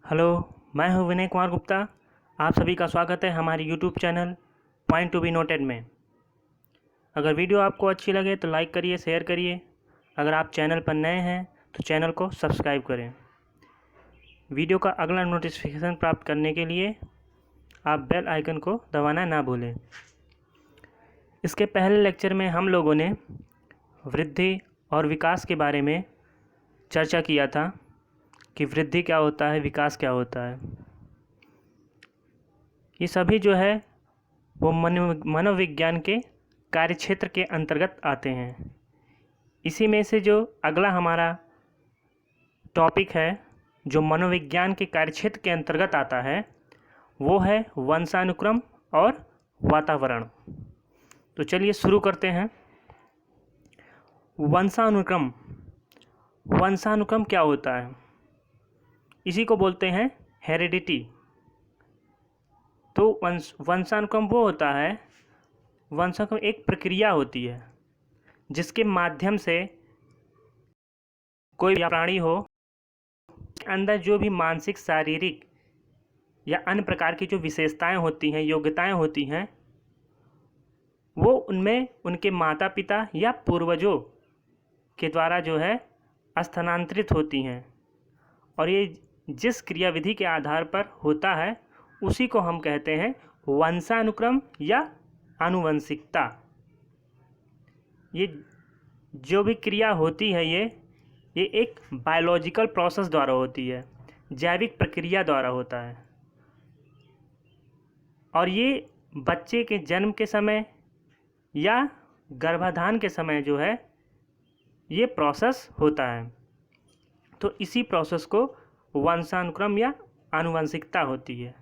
Hello, मैं हूं विनय कुमार गुप्ता। आप सभी का स्वागत है हमारे YouTube channel point to be noted में। अगर वीडियो आपको अच्छी लगे तो लाइक करिए, शेयर करिए। अगर आप चैनल पर नए हैं तो चैनल को सब्सक्राइब करें। वीडियो का अगला नोटिफिकेशन प्राप्त करने के लिए आप बेल आइकन को दबाना ना भूलें। इसके पहले लेक्चर में हम लोगों ने वृद्धि और विकास के बारे में चर्चा किया था कि वृद्धि क्या होता है, विकास क्या होता है। ये सभी जो है वो मनोविज्ञान के कार्यक्षेत्र के अंतर्गत आते हैं। इसी में से जो अगला हमारा टॉपिक है जो मनोविज्ञान के कार्यक्षेत्र के अंतर्गत आता है वो है वंशानुक्रम और वातावरण। तो चलिए शुरू करते हैं। वंशानुक्रम वंशानुक्रम क्या होता है? इसी को बोलते हैं हेरिडिटी। तो वंशानुक्रम वो होता है, वंशानुक्रम एक प्रक्रिया होती है जिसके माध्यम से कोई प्राणी हो अंदर जो भी मानसिक, शारीरिक या अन्य प्रकार की जो विशेषताएं होती हैं, योग्यताएं होती हैं, वो उनमें उनके माता पिता या पूर्वजों के द्वारा जो है स्थानांतरित होती हैं। और ये जिस क्रियाविधि के आधार पर होता है उसी को हम कहते हैं वंशानुक्रम या आनुवंशिकता। ये जो भी क्रिया होती है ये एक बायोलॉजिकल प्रोसेस द्वारा होती है, जैविक प्रक्रिया द्वारा होता है। और ये बच्चे के जन्म के समय या गर्भाधान के समय जो है ये प्रोसेस होता है। तो इसी प्रोसेस को वंशानुक्रम या आनुवंशिकता होती है।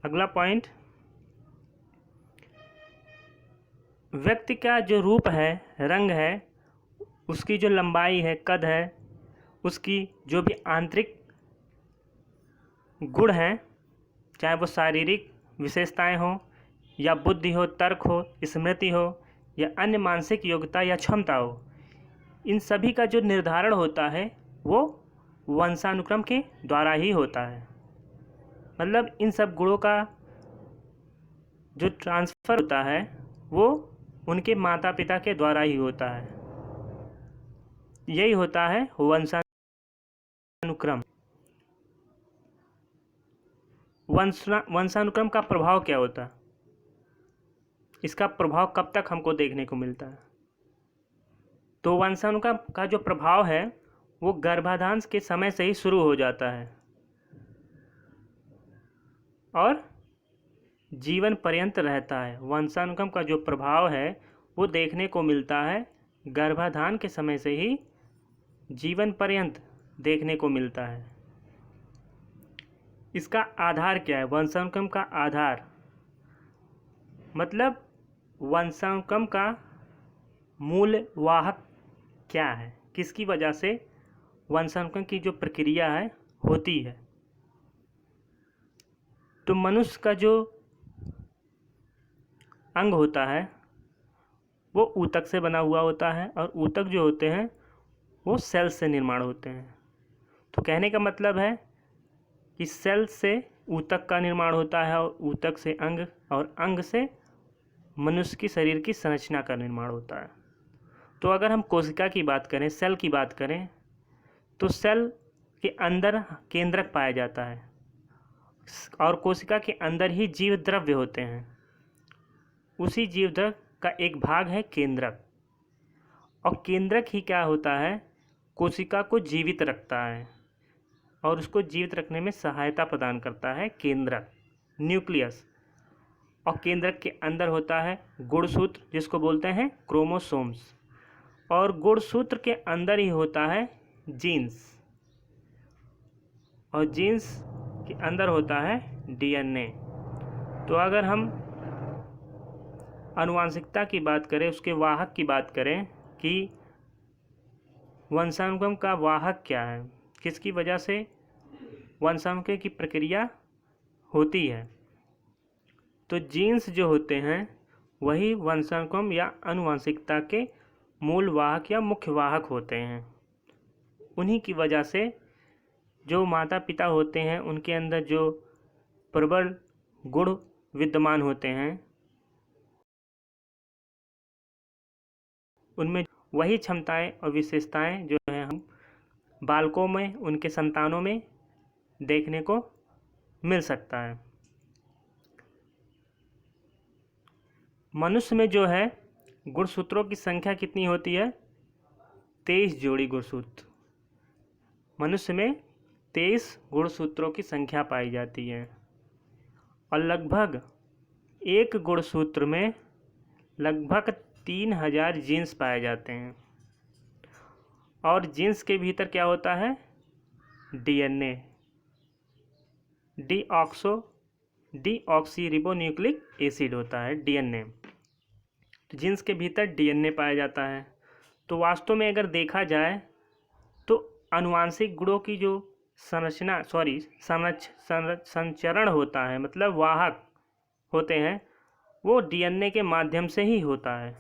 अगला पॉइंट, व्यक्ति का जो रूप है, रंग है, उसकी जो लंबाई है, कद है, उसकी जो भी आंतरिक गुण हैं, चाहे वो शारीरिक विशेषताएं हो या बुद्धि हो, तर्क हो, स्मृति हो या अन्य मानसिक योग्यता या क्षमता हो, इन सभी का जो निर्धारण होता है वो वंशानुक्रम के द्वारा ही होता है। मतलब इन सब गुणों का जो ट्रांसफ़र होता है वो उनके माता पिता के द्वारा ही होता है। यही होता है वंशानुक्रम। वंशानुक्रम का प्रभाव क्या होता है? इसका प्रभाव कब तक हमको देखने को मिलता है? तो वंशानुक्रम का जो प्रभाव है वो गर्भाधान के समय से ही शुरू हो जाता है और जीवन पर्यंत रहता है। वंशानुक्रम का जो प्रभाव है वो देखने को मिलता है गर्भाधान के समय से ही जीवन पर्यंत देखने को मिलता है। इसका आधार क्या है? वंशानुक्रम का आधार मतलब वंशानुक्रम का मूल वाहक क्या है, किसकी वजह से वंशानुक्रम की जो प्रक्रिया है होती है। तो मनुष्य का जो अंग होता है वो ऊतक से बना हुआ होता है और ऊतक जो होते हैं वो सेल्स से निर्माण होते हैं। तो कहने का मतलब है कि सेल से ऊतक का निर्माण होता है और ऊतक से अंग और अंग से मनुष्य की शरीर की संरचना का निर्माण होता है। तो अगर हम कोशिका की बात करें, सेल की बात करें, तो सेल के अंदर केंद्रक पाया जाता है और कोशिका के अंदर ही जीव द्रव्य होते हैं। उसी जीव द्रव्य का एक भाग है केंद्रक। और केंद्रक ही क्या होता है? कोशिका को जीवित रखता है और उसको जीवित रखने में सहायता प्रदान करता है केंद्रक, न्यूक्लियस। और केंद्रक के अंदर होता है गुणसूत्र जिसको बोलते हैं क्रोमोसोम्स, और गुणसूत्र के अंदर ही होता है जीन्स, और जीन्स के अंदर होता है डीएनए। तो अगर हम आनुवांशिकता की बात करें, उसके वाहक की बात करें कि वंशानुक्रम का वाहक क्या है, किसकी वजह से वंशानुक्रम की प्रक्रिया होती है, तो जीन्स जो होते हैं वही वंशानुक्रम या आनुवांशिकता के मूल वाहक या मुख्य वाहक होते हैं। उन्हीं की वजह से जो माता पिता होते हैं उनके अंदर जो प्रबल गुण विद्यमान होते हैं उनमें वही क्षमताएं और विशेषताएं जो हैं हम बालकों में, उनके संतानों में देखने को मिल सकता है। मनुष्य में जो है गुणसूत्रों की संख्या कितनी होती है? 23 जोड़ी गुणसूत्र। मनुष्य में 23 गुणसूत्रों की संख्या पाई जाती है और लगभग एक गुणसूत्र में लगभग 3000 जीन्स पाए जाते हैं। और जीन्स के भीतर क्या होता है? डीएनए, डीऑक्सीरिबोन्यूक्लिक एसिड होता है डीएनए। तो जीन्स के भीतर डीएनए पाया जाता है। तो वास्तव में अगर देखा जाए तो आनुवांशिक गुणों की जो संचरण होता है, मतलब वाहक होते हैं, वो डीएनए के माध्यम से ही होता है।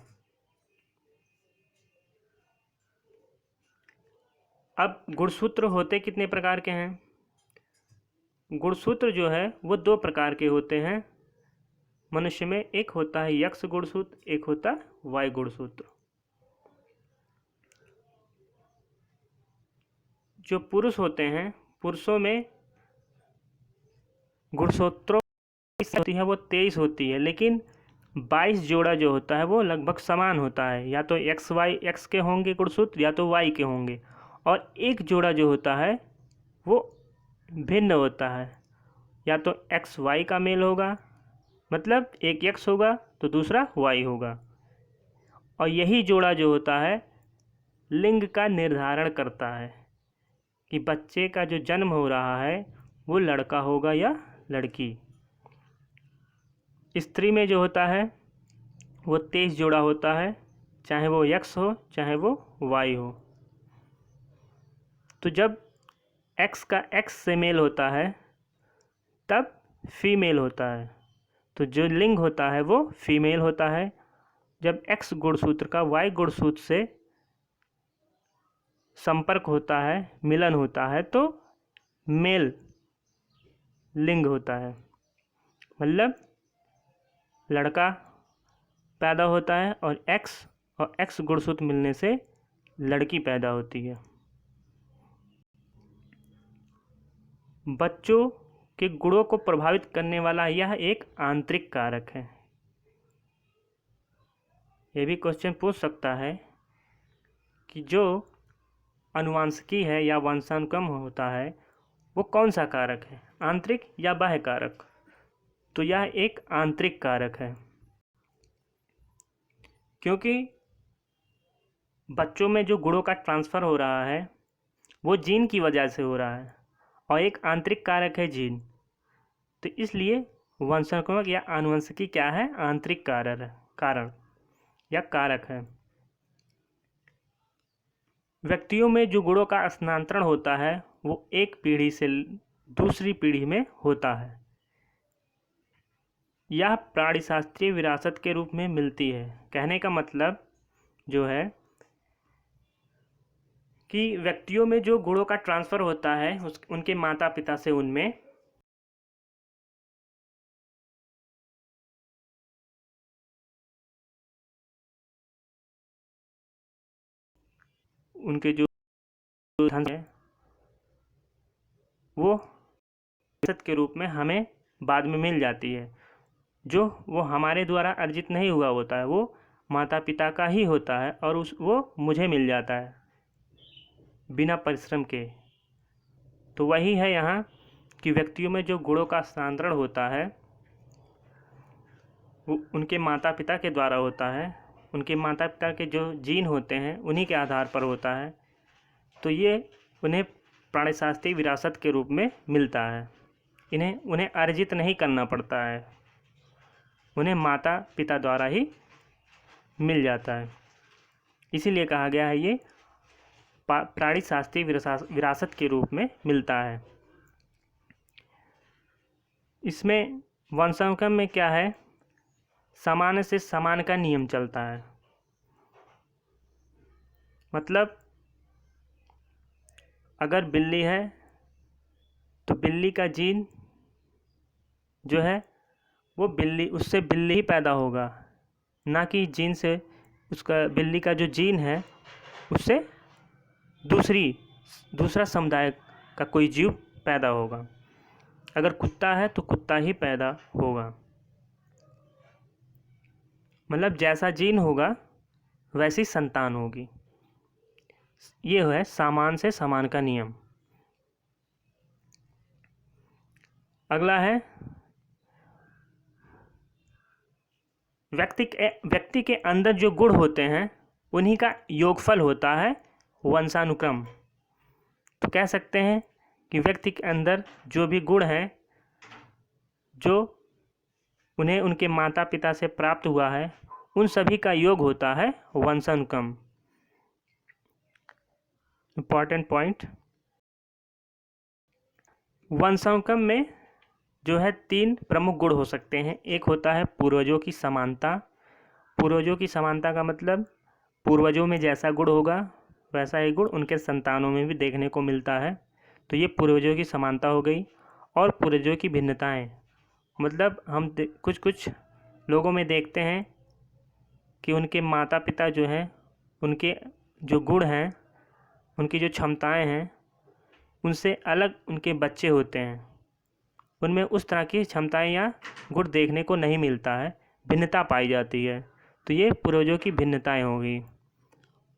अब गुणसूत्र होते कितने प्रकार के हैं? गुणसूत्र जो है वो 2 प्रकार के होते हैं मनुष्य में। एक होता है यक्ष गुणसूत्र, एक होता है वाई गुणसूत्र। जो पुरुष होते हैं, पुरुषों में गुणसूत्रों की होती है वो 23 होती है, लेकिन 22 जोड़ा जो होता है वो लगभग समान होता है। या तो एक्स के होंगे गुणसूत्र या तो वाई के होंगे। और एक जोड़ा जो होता है वो भिन्न होता है। या तो एक्स वाई का मेल होगा, मतलब एक एक्स होगा तो दूसरा वाई होगा। और यही जोड़ा जो होता है लिंग का निर्धारण करता है कि बच्चे का जो जन्म हो रहा है वो लड़का होगा या लड़की। स्त्री में जो होता है वो 23 जोड़ा होता है, चाहे वो एक्स हो चाहे वो वाई हो। तो जब एक्स का एक्स से मेल होता है तब फीमेल होता है, तो जो लिंग होता है वो फीमेल होता है। जब एक्स गुणसूत्र का वाई गुणसूत्र से संपर्क होता है, मिलन होता है, तो मेल लिंग होता है, मतलब लड़का पैदा होता है। और एक्स गुणसूत्र मिलने से लड़की पैदा होती है। बच्चों के गुणों को प्रभावित करने वाला यह एक आंतरिक कारक है। यह भी क्वेश्चन पूछ सकता है कि जो अनुवांशिकी है या वंशानुक्रम होता है वो कौन सा कारक है, आंतरिक या बाह्य कारक? तो यह एक आंतरिक कारक है, क्योंकि बच्चों में जो गुणों का ट्रांसफ़र हो रहा है वो जीन की वजह से हो रहा है और एक आंतरिक कारक है जीन। तो इसलिए वंशानुक्रम या आनुवंशिकी क्या है? आंतरिक कारण या कारक है। व्यक्तियों में जो गुणों का स्थानांतरण होता है वो एक पीढ़ी से दूसरी पीढ़ी में होता है। यह प्राणिशास्त्रीय विरासत के रूप में मिलती है। कहने का मतलब जो है कि व्यक्तियों में जो गुणों का ट्रांसफ़र होता है उनके माता पिता से उनमें उनके जो धन है वो विरासत के रूप में हमें बाद में मिल जाती है। जो वो हमारे द्वारा अर्जित नहीं हुआ होता है, वो माता पिता का ही होता है और वो मुझे मिल जाता है बिना परिश्रम के। तो वही है यहाँ कि व्यक्तियों में जो गुणों का स्थानांतरण होता है वो उनके माता पिता के द्वारा होता है। उनके माता पिता के जो जीन होते हैं उन्हीं के आधार पर होता है। तो ये उन्हें प्राणिशास्त्रीय विरासत के रूप में मिलता है। उन्हें अर्जित नहीं करना पड़ता है, उन्हें माता पिता द्वारा ही मिल जाता है। इसीलिए कहा गया है ये प्राणिशास्त्रीय विरासत के रूप में मिलता है। इसमें वंशानुक्रम में क्या है? समान से समान का नियम चलता है। मतलब अगर बिल्ली है तो बिल्ली का जीन जो है वो उससे बिल्ली ही पैदा होगा, ना कि जीन से उसका बिल्ली का जो जीन है उससे दूसरा समुदाय का कोई जीव पैदा होगा। अगर कुत्ता है तो कुत्ता ही पैदा होगा। मतलब जैसा जीन होगा वैसी संतान होगी। ये है सामान से समान का नियम। अगला है व्यक्ति के अंदर जो गुण होते हैं उन्हीं का योगफल होता है वंशानुक्रम। तो कह सकते हैं कि व्यक्ति के अंदर जो भी गुण हैं, जो उन्हें उनके माता पिता से प्राप्त हुआ है, उन सभी का योग होता है वंशानुक्रम। इंपॉर्टेंट पॉइंट, वंशानुक्रम में जो है 3 प्रमुख गुण हो सकते हैं। एक होता है पूर्वजों की समानता। पूर्वजों की समानता का मतलब पूर्वजों में जैसा गुण होगा वैसा ही गुण उनके संतानों में भी देखने को मिलता है। तो ये पूर्वजों की समानता हो गई। और पूर्वजों की भिन्नताएं, मतलब हम कुछ लोगों में देखते हैं कि उनके माता पिता जो हैं, उनके जो गुण हैं, उनकी जो क्षमताएं हैं, उनसे अलग उनके बच्चे होते हैं। उनमें उस तरह की क्षमताएं या गुण देखने को नहीं मिलता है, भिन्नता पाई जाती है। तो ये पूर्वजों की भिन्नताएं हो गई।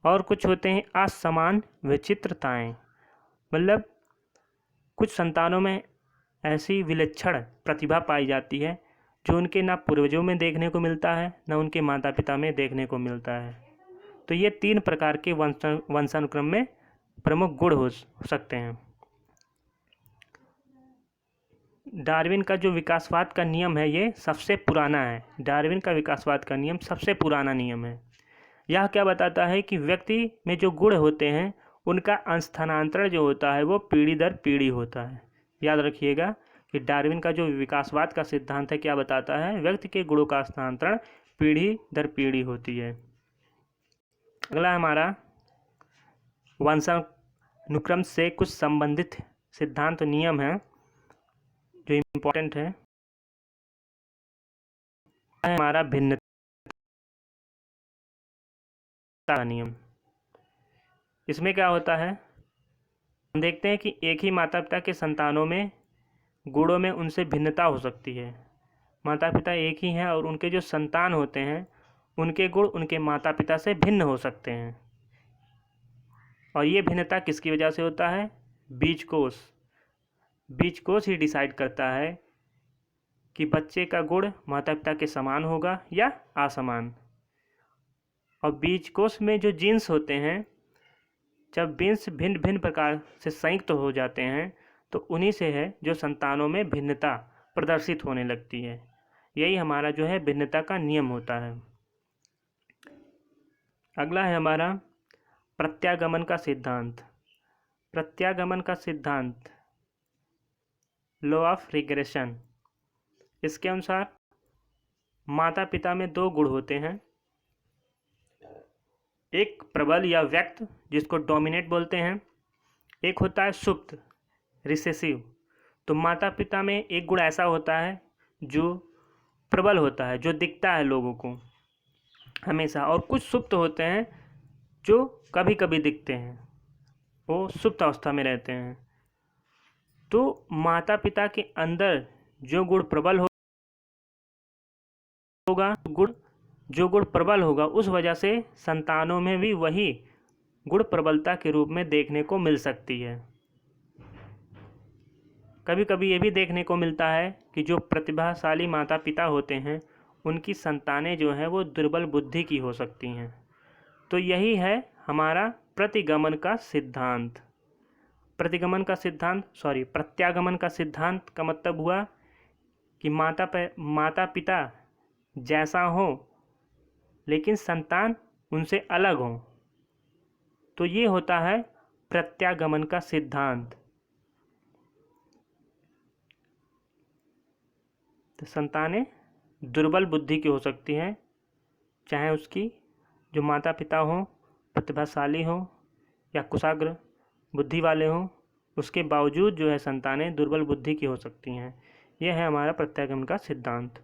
और कुछ होते हैं असमान विचित्रताएं, मतलब कुछ संतानों में ऐसी विलक्षण प्रतिभा पाई जाती है जो उनके ना पूर्वजों में देखने को मिलता है, ना उनके माता पिता में देखने को मिलता है। तो ये 3 प्रकार के वंशानुक्रम में प्रमुख गुण हो सकते हैं। डार्विन का जो विकासवाद का नियम है ये सबसे पुराना है। डार्विन का विकासवाद का नियम सबसे पुराना नियम है। यह क्या बताता है कि व्यक्ति में जो गुण होते हैं उनका स्थानांतरण जो होता है वो पीढ़ी दर पीढ़ी होता है। याद रखिएगा कि डार्विन का जो विकासवाद का सिद्धांत है क्या बताता है, व्यक्ति के गुणों का स्थानांतरण पीढ़ी दर पीढ़ी होती है। अगला हमारा वंशानुक्रम से कुछ संबंधित सिद्धांत नियम है जो इम्पोर्टेंट है। हमारा भिन्नता का नियम। इसमें क्या होता है, हम देखते हैं कि एक ही माता पिता के संतानों में गुणों में उनसे भिन्नता हो सकती है। माता पिता एक ही हैं और उनके जो संतान होते हैं उनके गुण उनके माता पिता से भिन्न हो सकते हैं। और ये भिन्नता किसकी वजह से होता है, बीजकोष। बीजकोष ही डिसाइड करता है कि बच्चे का गुण माता पिता के समान होगा या असमान। और बीजकोष में जो जीन्स होते हैं, जब जीन्स भिन्न भिन्न प्रकार से संयुक्त हो जाते हैं तो उन्हीं से है जो संतानों में भिन्नता प्रदर्शित होने लगती है। यही हमारा जो है भिन्नता का नियम होता है। अगला है हमारा प्रत्यागमन का सिद्धांत। प्रत्यागमन का सिद्धांत, लॉ ऑफ रिग्रेशन। इसके अनुसार माता पिता में 2 गुण होते हैं, एक प्रबल या व्यक्त जिसको डोमिनेट बोलते हैं, एक होता है सुप्त रिसेसिव। तो माता पिता में एक गुण ऐसा होता है जो प्रबल होता है, जो दिखता है लोगों को हमेशा, और कुछ सुप्त होते हैं जो कभी कभी दिखते हैं, वो सुप्त अवस्था में रहते हैं। तो माता पिता के अंदर जो गुण प्रबल होगा, जो गुण प्रबल होगा उस वजह से संतानों में भी वही गुण प्रबलता के रूप में देखने को मिल सकती है। कभी कभी ये भी देखने को मिलता है कि जो प्रतिभाशाली माता पिता होते हैं उनकी संतानें जो हैं वो दुर्बल बुद्धि की हो सकती हैं। तो यही है हमारा प्रतिगमन का सिद्धांत। प्रत्यागमन का सिद्धांत का मतलब हुआ कि माता पिता जैसा हो लेकिन संतान उनसे अलग हो, तो ये होता है प्रत्यागमन का सिद्धांत। तो संतानें दुर्बल बुद्धि की हो सकती हैं, चाहे उसकी जो माता पिता हो प्रतिभाशाली हो या कुशाग्र, बुद्धि वाले हों, उसके बावजूद जो है संतानें दुर्बल बुद्धि की हो सकती हैं। यह है हमारा प्रत्यागमन का सिद्धांत।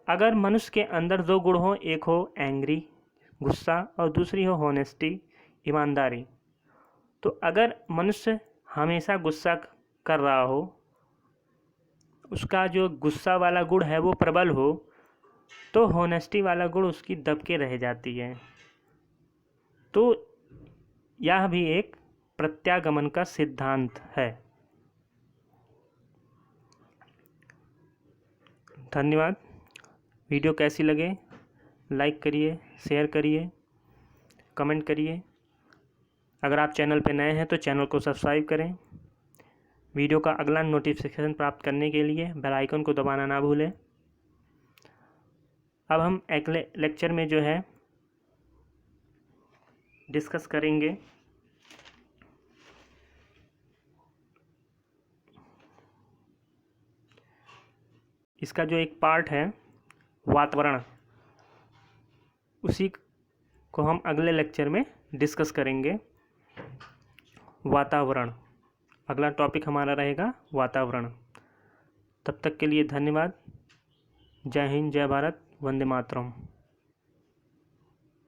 अगर मनुष्य के अंदर दो गुण हो, एक हो एंग्री गुस्सा और दूसरी हो होनेस्टी ईमानदारी, तो अगर मनुष्य हमेशा गुस्सा कर रहा हो, उसका जो गुस्सा वाला गुण है वो प्रबल हो, तो होनेस्टी वाला गुण उसकी दब के रह जाती है। तो यह भी एक प्रत्यागमन का सिद्धांत है। धन्यवाद। वीडियो कैसी लगे लाइक करिए, शेयर करिए, कमेंट करिए। अगर आप चैनल पर नए हैं तो चैनल को सब्सक्राइब करें। वीडियो का अगला नोटिफिकेशन प्राप्त करने के लिए बेल आइकन को दबाना ना भूलें। अब हम अगले लेक्चर में जो है डिस्कस करेंगे इसका जो एक पार्ट है वातावरण, उसी को हम अगले लेक्चर में डिस्कस करेंगे। वातावरण अगला टॉपिक हमारा रहेगा वातावरण। तब तक के लिए धन्यवाद। जय हिंद, जय भारत, वंदे मातरम।